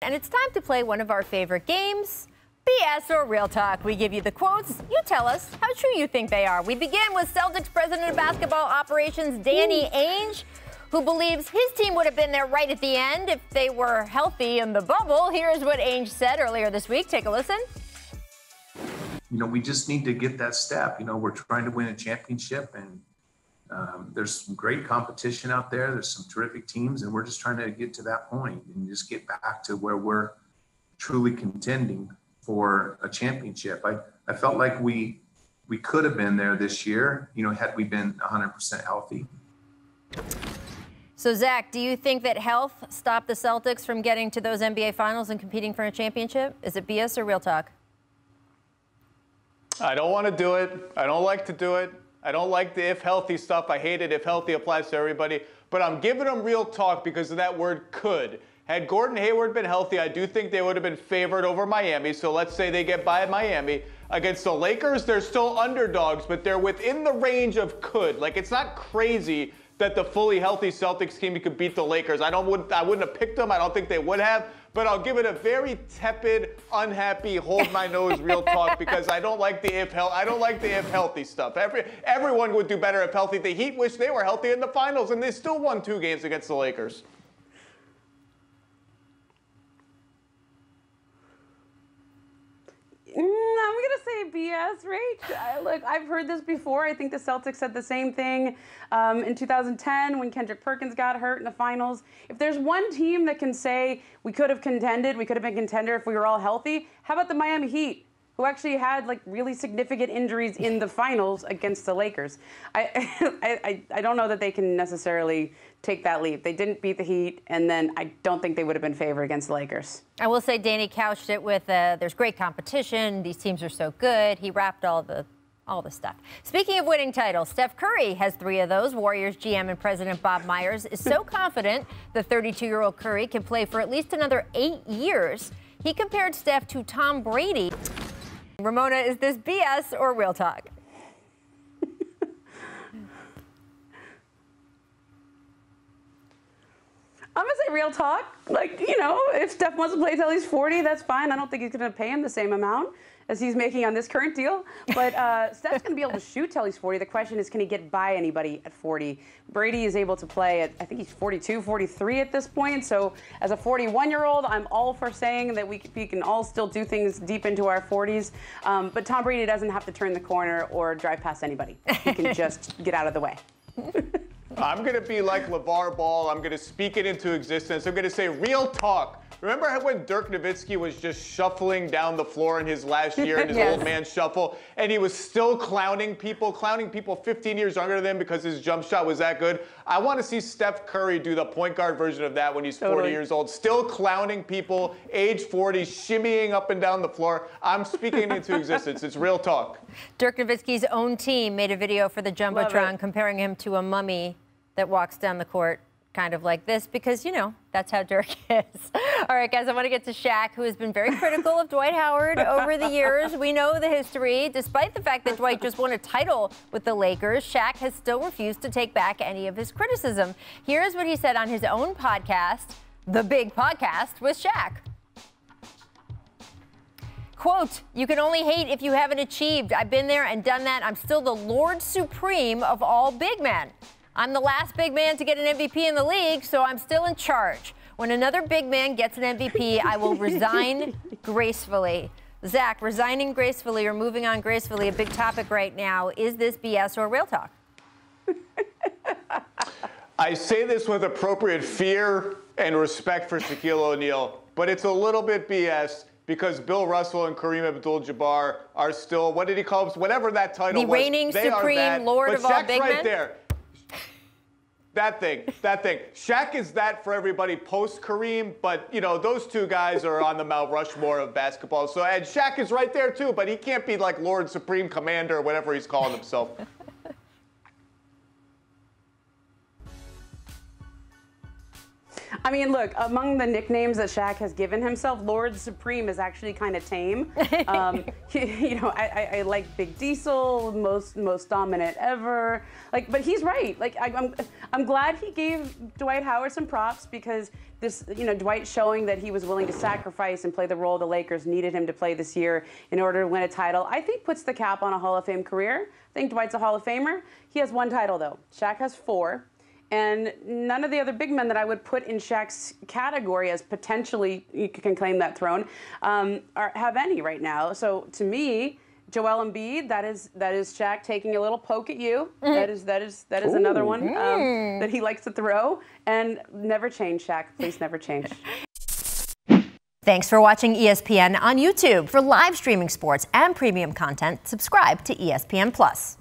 And it's time to play one of our favorite games, BS or Real Talk. We give you the quotes. You tell us how true you think they are. We begin with Celtics President of Basketball Operations, Danny Ainge, who believes his team would have been there right at the end if they were healthy in the bubble. Here's what Ainge said earlier this week. Take a listen. You know, we just need to get that step. You know, we're trying to win a championship, and there's some great competition out there. There's some terrific teams, and we're just trying to get to that point and just get back to where we're truly contending for a championship. I felt like we could have been there this year, you know, had we been 100% healthy. So, Zach, do you think that health stopped the Celtics from getting to those NBA Finals and competing for a championship? Is it BS or Real Talk? I don't want to do it. I don't like to do it. I don't like the if healthy stuff. I hate it if healthy applies to everybody. But I'm giving them Real Talk because of that word could. Had Gordon Hayward been healthy, I do think they would have been favored over Miami. So let's say they get by Miami. Against the Lakers, they're still underdogs, but they're within the range of could. Like, it's not crazy that the fully healthy Celtics team could beat the Lakers. I wouldn't have picked them. I don't think they would have. But I'll give it a very tepid, unhappy, hold my nose Real Talk because I don't like the if healthy stuff. Everyone would do better if healthy. The Heat wish they were healthy in the finals, and they still won 2 games against the Lakers. I'm going to say BS, Rach. Look, I've heard this before. I think the Celtics said the same thing in 2010 when Kendrick Perkins got hurt in the finals. If there's one team that can say we could have contended, we could have been contender if we were all healthy, how about the Miami Heat, who actually had like really significant injuries in the finals against the Lakers? I don't know that they can necessarily take that leap. They didn't beat the Heat, and then I don't think they would have been favored against the Lakers. I will say Danny couched it with there's great competition. These teams are so good. He wrapped all the stuff. Speaking of winning titles, Steph Curry has 3 of those. Warriors GM and President Bob Myers is so confident the 32-year-old Curry can play for at least another 8 years. He compared Steph to Tom Brady. Ramona, is this BS or Real Talk? I'm going to say Real Talk. Like, you know, if Steph wants to play till he's 40, that's fine. I don't think he's going to pay him the same amount as he's making on this current deal. But Steph's going to be able to shoot till he's 40. The question is, can he get by anybody at 40? Brady is able to play at, I think he's 42, 43 at this point. So as a 41-year-old, I'm all for saying that we can all still do things deep into our 40s. But Tom Brady doesn't have to turn the corner or drive past anybody. He can just get out of the way. I'm going to be like LeVar Ball. I'm going to speak it into existence. I'm going to say Real Talk. Remember when Dirk Nowitzki was just shuffling down the floor in his last year in his Yes. old man shuffle, and he was still clowning people 15 years younger than him because his jump shot was that good? I want to see Steph Curry do the point guard version of that when he's 40 years old, still clowning people, age 40, shimmying up and down the floor. I'm speaking it into existence. It's Real Talk. Dirk Nowitzki's own team made a video for the Jumbotron comparing him to a mummy that walks down the court kind of like this because, you know, that's how Dirk is. All right, guys, I want to get to Shaq, who has been very critical of Dwight Howard over the years. We know the history. Despite the fact that Dwight just won a title with the Lakers, Shaq has still refused to take back any of his criticism. Here's what he said on his own podcast, The Big Podcast with Shaq. Quote, "You can only hate if you haven't achieved. I've been there and done that. I'm still the Lord Supreme of all big men. I'm the last big man to get an MVP in the league, so I'm still in charge. When another big man gets an MVP, I will resign gracefully." Zach, resigning gracefully or moving on gracefully, a big topic right now. Is this BS or Real Talk? I say this with appropriate fear and respect for Shaquille O'Neal, but it's a little bit BS because Bill Russell and Kareem Abdul-Jabbar are still, what did he call them? Whatever that title was. The reigning supreme lord of all big men? Shaq's right there. That thing. Shaq is that for everybody post-Kareem, but, you know, those two guys are on the Mount Rushmore of basketball. So, and Shaq is right there, too, but he can't be like Lord Supreme Commander or whatever he's calling himself. I mean, look, among the nicknames that Shaq has given himself, Lord Supreme is actually kind of tame. You know, I like Big Diesel, most dominant ever. Like, but he's right. Like, I'm glad he gave Dwight Howard some props, because this, you know, Dwight showing that he was willing to sacrifice and play the role the Lakers needed him to play this year in order to win a title, I think puts the cap on a Hall of Fame career. I think Dwight's a Hall of Famer. He has 1 title, though. Shaq has 4. And none of the other big men that I would put in Shaq's category as potentially you can claim that throne have any right now. So to me, Joel Embiid, that is Shaq taking a little poke at you. That is another one that he likes to throw. And never change, Shaq. Please never change. Thanks for watching ESPN on YouTube. For live streaming sports and premium content, subscribe to ESPN+.